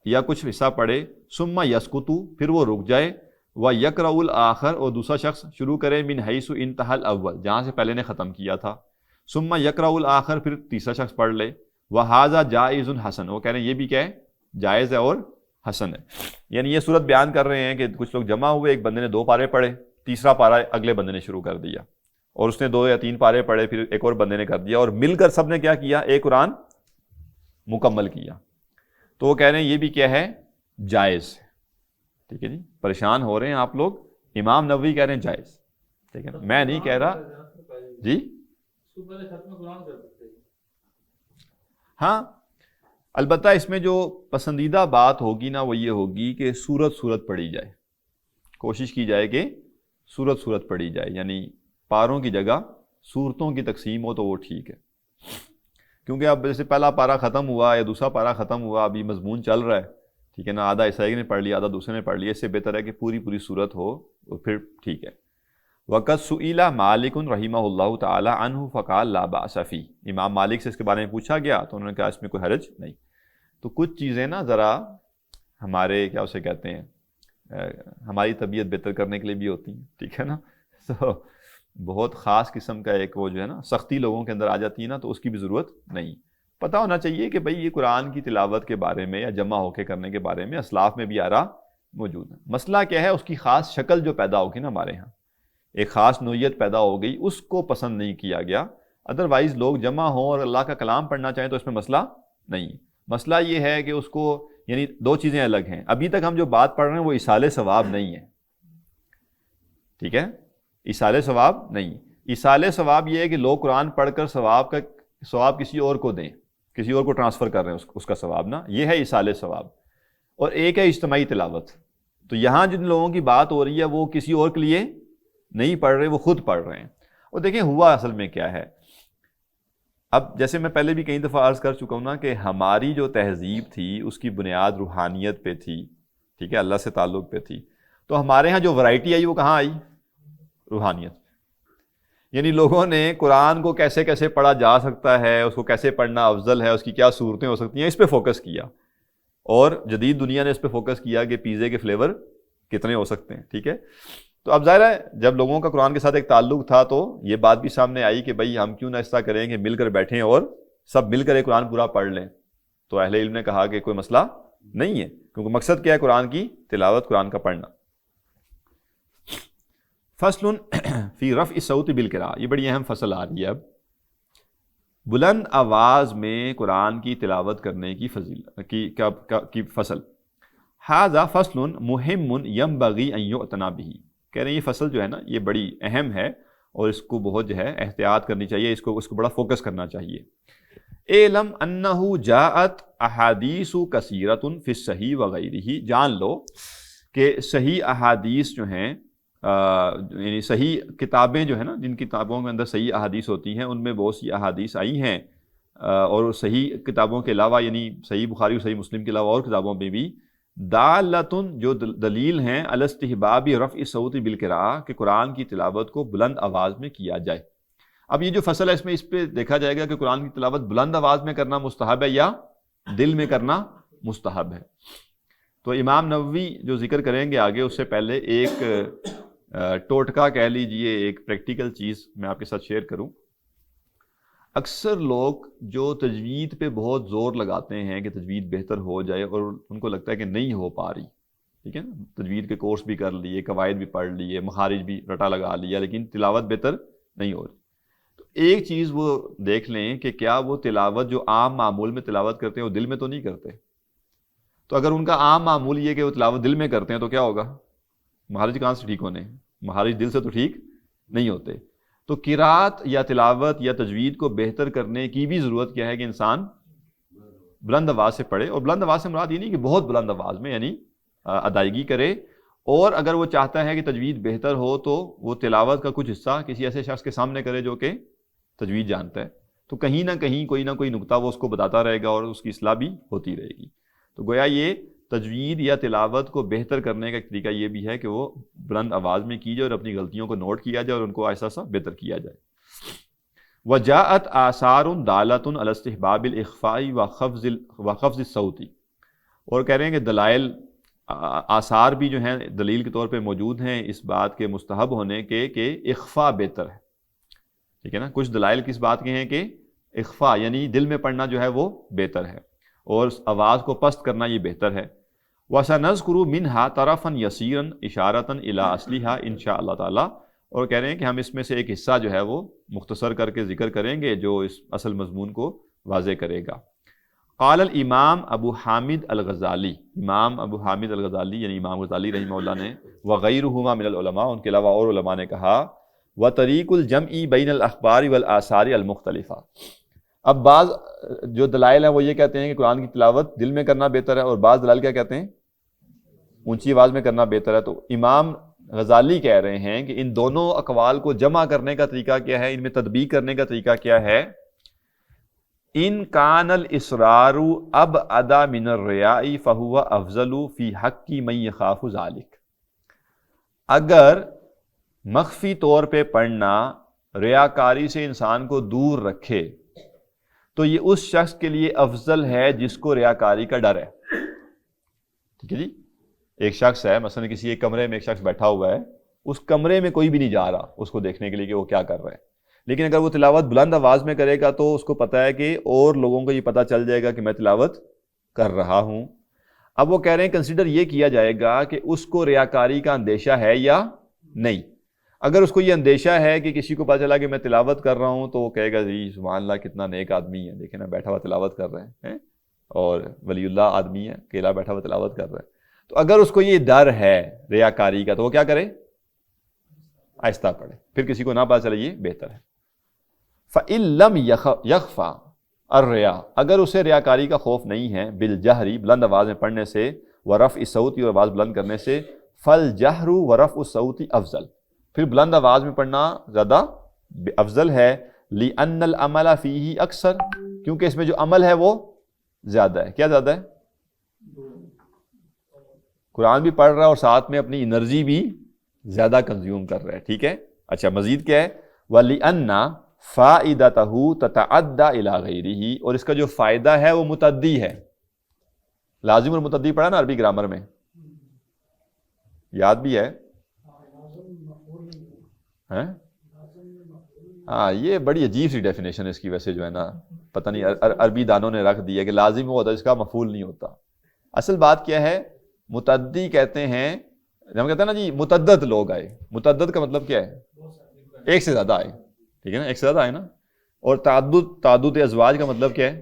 Speaker 2: یا کچھ حصہ پڑھے، ثم یسکتو، پھر وہ رک جائے، وَيَقْرَأُ الْآخَرُ، اور دوسرا شخص شروع کرے، من حیث انتہا الاول، جہاں سے پہلے نے ختم کیا تھا، ثم یقرأ الآخر، پھر تیسرا شخص پڑھ لے، وَهَذَا جَائِزٌ حسن، وہ کہہ رہے ہیں یہ بھی کیا ہے؟ جائز ہے اور حسن ہے۔ یعنی یہ صورت بیان کر رہے ہیں کہ کچھ لوگ جمع ہوئے، ایک بندے نے 2 پارے پڑھے، تیسرا پارہ اگلے بندے نے شروع کر دیا، اور اس نے 2 یا 3 پارے پڑھے، پھر ایک اور بندے نے کر دیا، اور مل کر سب نے کیا کیا؟ ایک قرآن مکمل کیا۔ تو وہ کہہ رہے ہیں یہ بھی کیا ہے؟ جائز۔ ٹھیک ہے جی، پریشان ہو رہے ہیں آپ لوگ، امام نووی کہہ رہے ہیں جائز، ٹھیک ہے نا، میں نہیں کہہ رہا جی۔ ہاں البتہ اس میں جو پسندیدہ بات ہوگی نا وہ یہ ہوگی کہ سورت پڑھی جائے، کوشش کی جائے کہ سورت پڑھی جائے، یعنی پاروں کی جگہ سورتوں کی تقسیم ہو تو وہ ٹھیک ہے، کیونکہ اب جیسے پہلا پارہ ختم ہوا یا دوسرا پارہ ختم ہوا، ابھی مضمون چل رہا ہے، ٹھیک ہے نا، آدھا حصہ ایک نے پڑھ لیا، آدھا دوسرے نے پڑھ لیا، اس سے بہتر ہے کہ پوری سورت ہو اور پھر ٹھیک ہے۔ وقت سئل مالک رحمہ اللہ تعالی عنہ فقال لا بأس فی، امام مالک سے اس کے بارے میں پوچھا گیا تو انہوں نے کہا اس میں کوئی حرج نہیں۔ تو کچھ چیزیں نا ذرا ہمارے کیا اسے کہتے ہیں، ہماری طبیعت بہتر کرنے کے لیے بھی ہوتی ہیں، ٹھیک ہے نا، تو بہت خاص قسم کا ایک وہ جو ہے نا سختی لوگوں کے اندر آ جاتی ہے نا، تو اس کی بھی ضرورت نہیں۔ پتہ ہونا چاہیے کہ بھئی یہ قرآن کی تلاوت کے بارے میں یا جمع ہو کے کرنے کے بارے میں اسلاف میں بھی آرا موجود ہے۔ مسئلہ کیا ہے؟ اس کی خاص شکل جو پیدا ہوگی نا ہمارے ہاں، ایک خاص نوعیت پیدا ہو گئی، اس کو پسند نہیں کیا گیا۔ ادروائز لوگ جمع ہوں اور اللہ کا کلام پڑھنا چاہیں تو اس میں مسئلہ نہیں۔ مسئلہ یہ ہے کہ اس کو، یعنی 2 چیزیں الگ ہیں۔ ابھی تک ہم جو بات پڑھ رہے ہیں وہ ایصال ثواب نہیں ہے، ٹھیک ہے، ایصال ثواب نہیں۔ ایصال ثواب یہ ہے کہ لوگ قرآن پڑھ کر ثواب کسی اور کو دیں، کسی اور کو ٹرانسفر کر رہے ہیں اس کا ثواب نا، یہ ہے ایصال ثواب۔ اور ایک ہے اجتماعی تلاوت۔ تو یہاں جن لوگوں کی بات ہو رہی ہے وہ کسی اور کے لیے نہیں پڑھ رہے، وہ خود پڑھ رہے ہیں۔ اور دیکھیں ہوا اصل میں کیا ہے، اب جیسے میں پہلے بھی کئی دفعہ عرض کر چکا ہوں نا کہ ہماری جو تہذیب تھی اس کی بنیاد روحانیت پہ تھی، ٹھیک ہے، اللہ سے تعلق پہ تھی۔ تو ہمارے ہاں جو ورائٹی آئی وہ کہاں آئی؟ روحانیت۔ یعنی لوگوں نے قرآن کو کیسے کیسے پڑھا جا سکتا ہے، اس کو کیسے پڑھنا افضل ہے، اس کی کیا صورتیں ہو سکتی ہیں، اس پہ فوکس کیا، اور جدید دنیا نے اس پہ فوکس کیا کہ پیزے کے فلیور کتنے ہو سکتے ہیں، ٹھیک ہے۔ تو اب ظاہر ہے جب لوگوں کا قرآن کے ساتھ ایک تعلق تھا تو یہ بات بھی سامنے آئی کہ بھئی ہم کیوں نہ اس طرح کریں کہ مل کر بیٹھیں اور سب مل کر ایک قرآن پورا پڑھ لیں۔ تو اہل علم نے کہا کہ کوئی مسئلہ نہیں ہے، کیونکہ مقصد کیا ہے؟ قرآن کی تلاوت، قرآن کا پڑھنا۔ فصل فی رفع الصوت بالقراءۃ، یہ بڑی اہم فصل آ رہی ہے اب، بلند آواز میں قرآن کی تلاوت کرنے کی کی فصل۔ ھذا فصل مہم ینبغی ان یعتنی بہ، کہہ رہے ہیں یہ فصل جو ہے نا یہ بڑی اہم ہے اور اس کو بہت جو ہے احتیاط کرنی چاہیے، اس کو بڑا فوکس کرنا چاہیے۔ اعلم انہ جاءت احادیث کثیرۃ فی الصحیح وغیرہ، جان لو کہ صحیح احادیث جو ہیں، یعنی صحیح کتابیں جو ہیں نا، جن کتابوں کے اندر صحیح احادیث ہوتی ہیں ان میں بہت سی احادیث آئی ہیں، اور صحیح کتابوں کے علاوہ یعنی صحیح بخاری اور صحیح مسلم کے علاوہ اور کتابوں میں بھی دالتن، جو دلیل ہیں، علی استحباب رفع الصوت بالقراءۃ، کہ قرآن کی تلاوت کو بلند آواز میں کیا جائے۔ اب یہ جو فصل ہے اس میں اس پہ دیکھا جائے گا کہ قرآن کی تلاوت بلند آواز میں کرنا مستحب ہے یا دل میں کرنا مستحب ہے۔ تو امام نووی جو ذکر کریں گے آگے، اس سے پہلے ایک ٹوٹکا کہہ لیجئے، ایک پریکٹیکل چیز میں آپ کے ساتھ شیئر کروں۔ اکثر لوگ جو تجوید پہ بہت زور لگاتے ہیں کہ تجوید بہتر ہو جائے، اور ان کو لگتا ہے کہ نہیں ہو پا رہی، ٹھیک ہے نا، تجوید کے کورس بھی کر لیے، قواعد بھی پڑھ لیے، مخارج بھی رٹا لگا لیا، لیکن تلاوت بہتر نہیں ہو رہی. تو ایک چیز وہ دیکھ لیں کہ کیا وہ تلاوت جو عام معمول میں تلاوت کرتے ہیں وہ دل میں تو نہیں کرتے. تو اگر ان کا عام معمول یہ کہ وہ تلاوت دل میں کرتے ہیں تو کیا ہوگا؟ مخارج کہاں سے ٹھیک ہونے ہیں؟ مخارج دل سے تو ٹھیک نہیں ہوتے. تو قرات یا تلاوت یا تجوید کو بہتر کرنے کی بھی ضرورت کیا ہے کہ انسان بلند آواز سے پڑھے. اور بلند آواز سے مراد یہ نہیں کہ بہت بلند آواز میں، یعنی ادائیگی کرے. اور اگر وہ چاہتا ہے کہ تجوید بہتر ہو تو وہ تلاوت کا کچھ حصہ کسی ایسے شخص کے سامنے کرے جو کہ تجوید جانتا ہے. تو کہیں نہ کہیں کوئی نہ کوئی نقطہ وہ اس کو بتاتا رہے گا اور اس کی اصلاح بھی ہوتی رہے گی. تو گویا یہ تجوید یا تلاوت کو بہتر کرنے کا ایک طریقہ یہ بھی ہے کہ وہ بلند آواز میں کی جائے اور اپنی غلطیوں کو نوٹ کیا جائے اور ان کو ایسا سا بہتر کیا جائے. وجاءت آثار دالۃ علی استحباب الاخفاء وخفض الصوت. اور کہہ رہے ہیں کہ دلائل، آثار بھی جو ہیں دلیل کے طور پہ موجود ہیں اس بات کے مستحب ہونے کے کہ اخفاء بہتر ہے. ٹھیک ہے نا، کچھ دلائل کس بات کے ہیں کہ اخفاء یعنی دل میں پڑھنا جو ہے وہ بہتر ہے اور آواز کو پست کرنا یہ بہتر ہے. وَسَنَذْكُرُ مِنْهَا طَرَفًا يَسِيرًا إِشَارَةً إِلَىٰ أَصْلِهَا إِنْ شَاءَ اللہ تعالیٰ. اور کہہ رہے ہیں کہ ہم اس میں سے ایک حصہ جو ہے وہ مختصر کر کے ذکر کریں گے جو اس اصل مضمون کو واضح کرے گا. قال الامام ابو حامد الغزالی، امام ابو حامد الغزالی یعنی امام غزالی رحمہ اللہ نے، وغیرہما من العلماء، ان کے علاوہ اور علماء نے کہا، وطریق الجمع بین الاخبار والآثار المختلفہ. اب بعض جو دلائل ہیں وہ یہ کہتے ہیں کہ قرآن کی تلاوت دل میں کرنا بہتر ہے، اور بعض دلائل کیا کہتے ہیں؟ اونچی آواز میں کرنا بہتر ہے. تو امام غزالی کہہ رہے ہیں کہ ان دونوں اقوال کو جمع کرنے کا طریقہ کیا ہے، ان میں تطبیق کرنے کا طریقہ کیا ہے؟ ان کان الاسرار ابعد من الریاء فہو افضل فی حق من یخاف ذلک. اگر مخفی طور پہ پڑھنا ریاکاری سے انسان کو دور رکھے تو یہ اس شخص کے لیے افضل ہے جس کو ریاکاری کا ڈر ہے. ٹھیک ہے جی، ایک شخص ہے مثلا کسی ایک کمرے میں ایک شخص بیٹھا ہوا ہے، اس کمرے میں کوئی بھی نہیں جا رہا اس کو دیکھنے کے لیے کہ وہ کیا کر رہا ہے، لیکن اگر وہ تلاوت بلند آواز میں کرے گا تو اس کو پتہ ہے کہ اور لوگوں کو یہ پتہ چل جائے گا کہ میں تلاوت کر رہا ہوں. اب وہ کہہ رہے ہیں کنسیڈر یہ کیا جائے گا کہ اس کو ریاکاری کا اندیشہ ہے یا نہیں. اگر اس کو یہ اندیشہ ہے کہ کسی کو پتہ چلا کہ میں تلاوت کر رہا ہوں تو وہ کہے گا جی سبحان اللہ کتنا نیک آدمی ہے، دیکھیں نا بیٹھا ہوا تلاوت کر رہے ہیں، اور ولی اللہ آدمی ہے اکیلا بیٹھا ہوا تلاوت کر رہا ہے. تو اگر اس کو یہ ڈر ہے ریاکاری کا تو وہ کیا کرے؟ آہستہ پڑھے، پھر کسی کو نہ پتہ چلے، یہ بہتر ہے. فَإِن لَمْ يَخْفَى الرِّيَاءُ، اگر اسے ریاکاری کا خوف نہیں ہے، بالجہری بلند آواز میں پڑھنے سے، ورفع الصوت اور آواز بلند کرنے سے، فالجہر ورفع الصوت افضل، پھر بلند آواز میں پڑھنا زیادہ افضل ہے. لِأَنَّ الْعَمَلَ فِيهِ اکثر، کیونکہ اس میں جو عمل ہے وہ زیادہ ہے. کیا زیادہ ہے؟ قرآن بھی پڑھ رہا ہے اور ساتھ میں اپنی انرجی بھی زیادہ کنزیوم کر رہا ہے. ٹھیک ہے، اچھا مزید کیا ہے؟ وَلِأَنَّ فَائِدَتَهُ تَتَعَدَّى إِلَىٰ غَيْرِهِ، اور اس کا جو فائدہ ہے وہ متعدی ہے. لازم اور متعدی پڑھا نا عربی گرامر میں، یاد بھی ہے؟ ہاں، یہ بڑی عجیب سی ڈیفینیشن ہے اس کی، ویسے جو ہے نا پتہ نہیں عربی دانوں نے رکھ دی ہے کہ لازم وہ ہوتا ہے اس کا مفعول نہیں ہوتا. اصل بات کیا ہے؟ متعدی کہتے ہیں، ہم کہتے ہیں نا جی متعدد لوگ آئے، متعدد کا مطلب کیا ہے؟ ایک سے زیادہ آئے. ٹھیک ہے نا، ایک سے زیادہ آئے نا. اور تعدد ازواج کا مطلب کیا ہے؟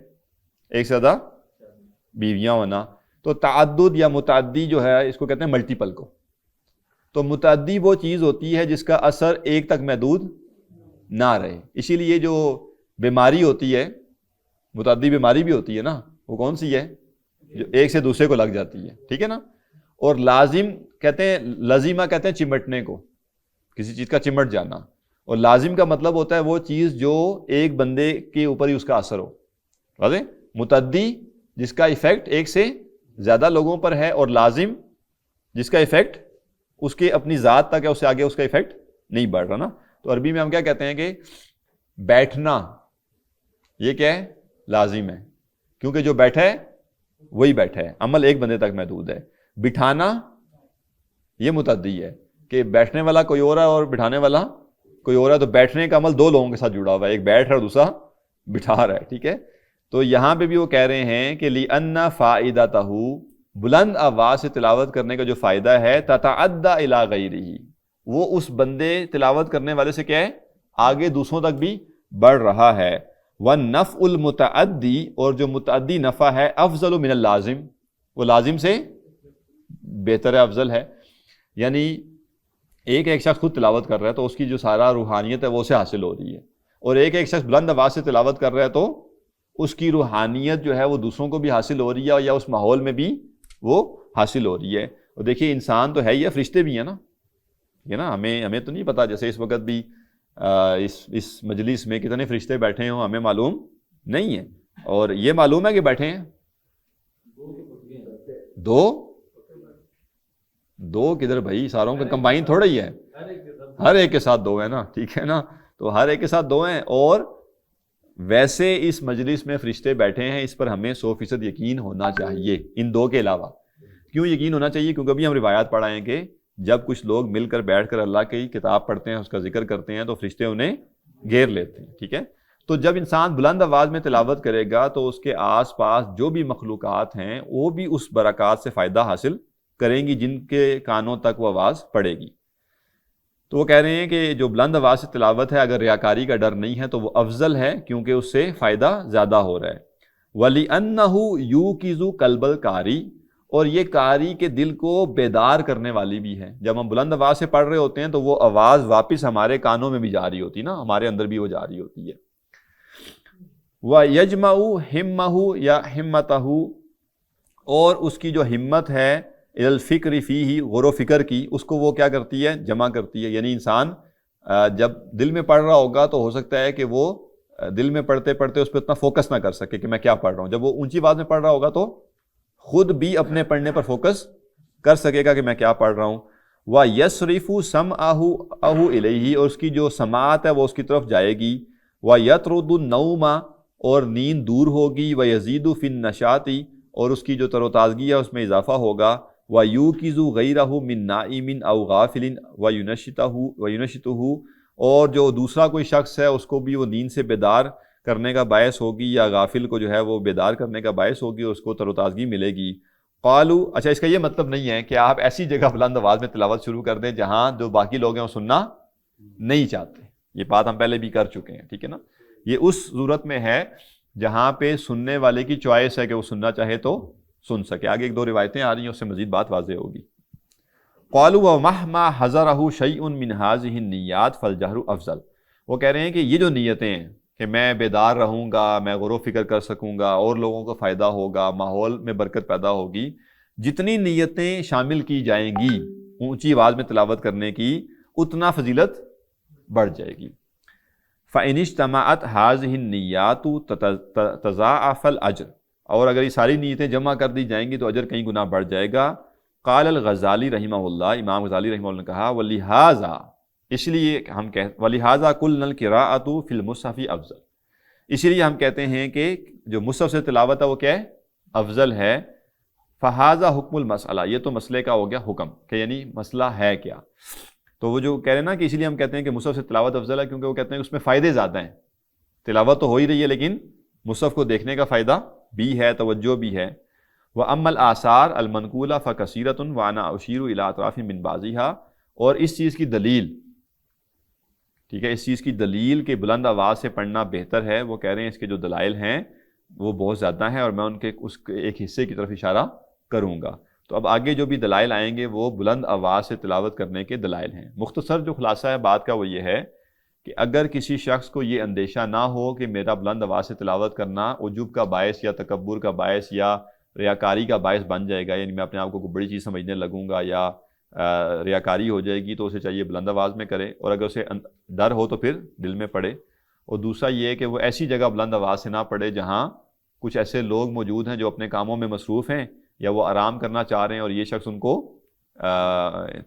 Speaker 2: ایک سے زیادہ بیویاں ہونا. تو تعدد یا متعدی جو ہے اس کو کہتے ہیں ملٹیپل کو. تو متعدی وہ چیز ہوتی ہے جس کا اثر ایک تک محدود نہ رہے. اسی لیے جو بیماری ہوتی ہے، متعدی بیماری بھی ہوتی ہے نا، وہ کون سی ہے؟ جو ایک سے دوسرے کو لگ جاتی ہے. ٹھیک ہے نا. اور لازم کہتے ہیں، لازمہ کہتے ہیں چمٹنے کو، کسی چیز کا چمٹ جانا. اور لازم کا مطلب ہوتا ہے وہ چیز جو ایک بندے کے اوپر ہی اس کا اثر ہو. واضح؟ متعدی جس کا ایفیکٹ ایک سے زیادہ لوگوں پر ہے، اور لازم جس کا ایفیکٹ اس کے اپنی ذات تک ہے، اس سے آگے اس کا ایفیکٹ نہیں بڑھ رہا نا. تو عربی میں ہم کیا کہتے ہیں کہ بیٹھنا یہ کیا ہے؟ لازم ہے، کیونکہ جو بیٹھا ہے وہی بیٹھا ہے، عمل ایک بندے تک محدود ہے. بٹھانا یہ متعدی ہے کہ بیٹھنے والا کوئی اور ہے اور بٹھانے والا کوئی اور ہے. تو بیٹھنے کا عمل دو لوگوں کے ساتھ جڑا ہوا ہے، ایک بیٹھ رہا ہے اور دوسرا بٹھا رہا ہے. ٹھیک ہے, تو یہاں پہ بھی وہ کہہ رہے ہیں کہ لِأَنَّ فَائِدَتَهُ, بلند آواز سے تلاوت کرنے کا جو فائدہ ہے, تَتَعَدَّى إِلَىٰ غَيْرِهِ, وہ اس بندے تلاوت کرنے والے سے کیا ہے, آگے دوسروں تک بھی بڑھ رہا ہے. وَالنَّفْعُ الْمُتَعَدِّي, اور جو متعدی نفع ہے, افضل من اللازم, وہ لازم سے بہتر ہے, افضل ہے. یعنی ایک شخص خود تلاوت کر رہا ہے تو اس کی جو سارا روحانیت ہے وہ اسے حاصل ہو رہی ہے, اور ایک شخص بلند آواز سے تلاوت کر رہا ہے تو اس کی روحانیت جو ہے وہ دوسروں کو بھی حاصل ہو رہی ہے, یا اس ماحول میں بھی وہ حاصل ہو رہی ہے. اور دیکھیے انسان تو ہے ہی ہے, فرشتے بھی ہیں نا, یہ نا ہمیں تو نہیں پتا, جیسے اس وقت بھی اس مجلس میں کتنے فرشتے بیٹھے ہوں ہمیں معلوم نہیں ہے, اور یہ معلوم ہے کہ بیٹھے ہیں دو کدھر بھائی, ساروں کا کمبائن تھوڑا ہی ہے, ہر ایک کے ساتھ 2 ہیں نا, ٹھیک ہے نا, تو ہر ایک کے ساتھ 2 ہیں. اور ویسے اس مجلس میں فرشتے بیٹھے ہیں, اس پر ہمیں 100% یقین ہونا چاہیے ان 2 کے علاوہ. کیوں یقین ہونا چاہیے؟ کیونکہ ابھی ہم روایات پڑھائیں ہیں کہ جب کچھ لوگ مل کر بیٹھ کر اللہ کی کتاب پڑھتے ہیں, اس کا ذکر کرتے ہیں, تو فرشتے انہیں گھیر لیتے ہیں. ٹھیک ہے, تو جب انسان بلند آواز میں تلاوت کرے گا تو اس کے آس پاس جو بھی مخلوقات ہیں وہ بھی اس برکات سے فائدہ حاصل کریں گی جن کے کانوں تک وہ آواز پڑے گی. تو وہ کہہ رہے ہیں کہ جو بلند آواز سے تلاوت ہے, اگر ریاکاری کا ڈر نہیں ہے تو وہ افضل ہے, کیونکہ اس سے فائدہ زیادہ ہو رہا ہے. وَلِأَنَّهُ يُوقِظُ قَلْبَ الْقَارِئِ, اور یہ قاری کے دل کو بیدار کرنے والی بھی ہے. جب ہم بلند آواز سے پڑھ رہے ہوتے ہیں تو وہ آواز واپس ہمارے کانوں میں بھی جا رہی ہوتی ہے نا, ہمارے اندر بھی وہ جا رہی ہوتی ہے. وَيَجْمَعُ ہِمَّهُ یا ہمتہ, اور اس کی جو ہمت ہے الفکر فیہ, غور و فکر کی, اس کو وہ کیا کرتی ہے, جمع کرتی ہے. یعنی انسان جب دل میں پڑھ رہا ہوگا تو ہو سکتا ہے کہ وہ دل میں پڑھتے پڑھتے اس پہ اتنا فوکس نہ کر سکے کہ میں کیا پڑھ رہا ہوں. جب وہ اونچی آواز میں پڑھ رہا ہوگا تو خود بھی اپنے پڑھنے پر فوکس کر سکے گا کہ میں کیا پڑھ رہا ہوں. وَيَصْرِفُ سَمْعَهُ إِلَيْهِ, اور اس کی جو سماعت ہے وہ اس کی طرف جائے گی. وَيَطْرُدُ النَّوْمَ, اور نیند دور ہوگی. وَيَزِيدُ فِي النَّشَاطِ, اور اس کی جو تر و تازگی ہے اس میں اضافہ ہوگا. وَيُوقِظُ غَيْرَهُ مِن نَائِمٍ أَوْ غَافِلٍ وَيُنَشِّطُهُ, اور جو دوسرا کوئی شخص ہے اس کو بھی وہ نیند سے بیدار کرنے کا باعث ہوگی, یا غافل کو جو ہے وہ بیدار کرنے کا باعث ہوگی, اور اس کو تر و تازگی ملے گی. قالوا, اچھا اس کا یہ مطلب نہیں ہے کہ آپ ایسی جگہ بلند آواز میں تلاوت شروع کر دیں جہاں جو باقی لوگ ہیں وہ سننا نہیں چاہتے. یہ بات ہم پہلے بھی کر چکے ہیں, ٹھیک ہے نا. یہ اس صورت میں ہے جہاں پہ سننے والے کی چوائس ہے کہ وہ سننا چاہے تو سن سکے. آگے 1-2 روایتیں آ رہی ہیں, اس سے مزید بات واضح ہوگی. قالوا ومهما حضره شيء من هذه النيات فالجهر افضل, وہ کہہ رہے ہیں کہ یہ جو نیتیں ہیں کہ میں بیدار رہوں گا, میں غور و فکر کر سکوں گا, اور لوگوں کو فائدہ ہوگا, ماحول میں برکت پیدا ہوگی, جتنی نیتیں شامل کی جائیں گی اونچی آواز میں تلاوت کرنے کی, اتنا فضیلت بڑھ جائے گی. فَإِنِ اجْتَمَعَتْ هَذِهِ النِّيَّاتُ تَضَاعَفَ الْأَجْرُ, اور اگر یہ ساری نیتیں جمع کر دی جائیں گی تو اجر کئی گنا بڑھ جائے گا. قال الغزالی رحمہ اللہ, امام غزالی رحمہ اللہ نے کہا وَلِهَذَا, اس لیے ہم وَلِهَذَا قُلْنَا الْقِرَاءَةُ فِي الْمُصْحَفِ أَفْضَلُ, اس لیے ہم کہتے ہیں کہ جو مصحف سے تلاوت ہے وہ کیا ہے, افضل ہے. فَهَذَا حُکْمُ الْمَسْأَلَہ, یہ تو مسئلے کا ہو گیا حکم کہ یعنی مسئلہ ہے کیا. تو وہ جو کہہ رہے ہیں نا کہ اس لیے ہم کہتے ہیں کہ مصحف سے تلاوت افضل ہے, کیونکہ وہ کہتے ہیں کہ اس میں فائدے زیادہ ہیں. تلاوت تو ہو ہی رہی ہے لیکن مصحف کو دیکھنے کا فائدہ بھی ہے, توجہ بھی ہے. وَأَمَّا الْآثَارُ الْمَنْقُولَةُ فَكَثِيرَةٌ وَأَنَا أُشِيرُ إِلَىٰ أَطْرَافٍ مِّن بَعْضِهَا, اور اس چیز کی دلیل, ٹھیک ہے, اس چیز کی دلیل کہ بلند آواز سے پڑھنا بہتر ہے, وہ کہہ رہے ہیں اس کے جو دلائل ہیں وہ بہت زیادہ ہیں, اور میں ان کے اس ایک حصے کی طرف اشارہ کروں گا. تو اب آگے جو بھی دلائل آئیں گے وہ بلند آواز سے تلاوت کرنے کے دلائل ہیں. مختصر جو خلاصہ ہے بات کا وہ یہ ہے کہ اگر کسی شخص کو یہ اندیشہ نہ ہو کہ میرا بلند آواز سے تلاوت کرنا عجب کا باعث یا تکبر کا باعث یا ریاکاری کا باعث بن جائے گا, یعنی میں اپنے آپ کو کوئی بڑی چیز سمجھنے لگوں گا یا ریاکاری ہو جائے گی, تو اسے چاہیے بلند آواز میں کرے, اور اگر اسے ڈر ہو تو پھر دل میں پڑھے. اور دوسرا یہ ہے کہ وہ ایسی جگہ بلند آواز سے نہ پڑھے جہاں کچھ ایسے لوگ موجود ہیں جو اپنے کاموں میں مصروف ہیں یا وہ آرام کرنا چاہ رہے ہیں, اور یہ شخص ان کو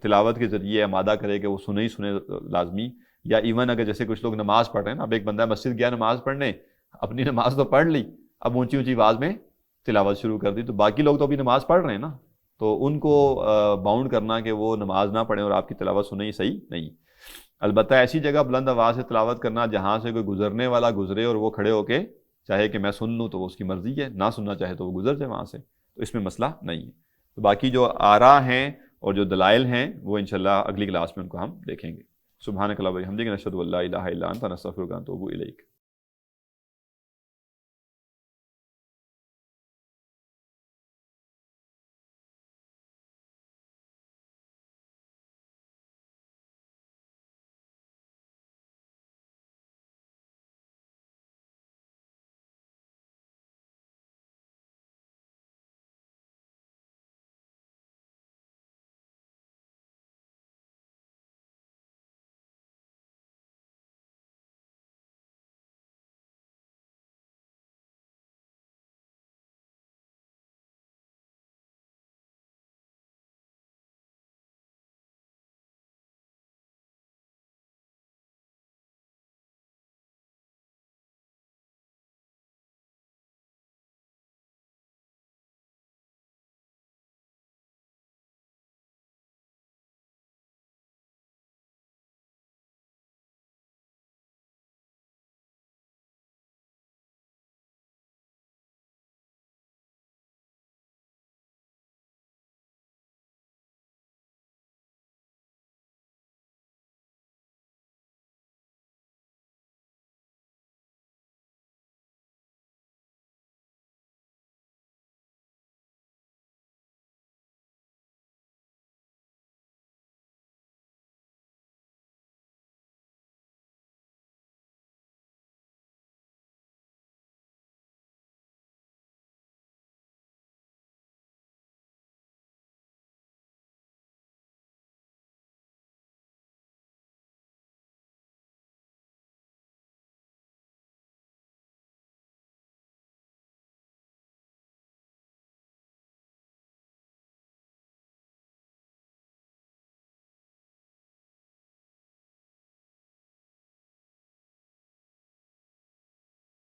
Speaker 2: تلاوت کے ذریعے آمادہ کرے کہ وہ سنے ہی سنے لازمی. یا ایون اگر جیسے کچھ لوگ نماز پڑھ رہے ہیں نا, اب ایک بندہ مسجد گیا نماز پڑھنے, اپنی نماز تو پڑھ لی, اب اونچی اونچی آواز میں تلاوت شروع کر دی, تو باقی لوگ تو ابھی نماز پڑھ رہے ہیں نا, تو ان کو باؤنڈ کرنا کہ وہ نماز نہ پڑھیں اور آپ کی تلاوت سنیں، یہ صحیح نہیں۔ البتہ ایسی جگہ بلند آواز سے تلاوت کرنا جہاں سے کوئی گزرنے والا گزرے اور وہ کھڑے ہو کے چاہے کہ میں سن لوں تو وہ اس کی مرضی ہے، نہ سننا چاہے تو وہ گزر جائے وہاں سے، تو اس میں مسئلہ نہیں ہے۔ تو باقی جو آراء ہیں اور جو دلائل ہیں وہ انشاءاللہ اگلی کلاس میں ان کو ہم دیکھیں گے۔ سبحانک اللہم و بحمدک، نشہد ان لا الہ الا انت، نستغفرک و نتوب الیک۔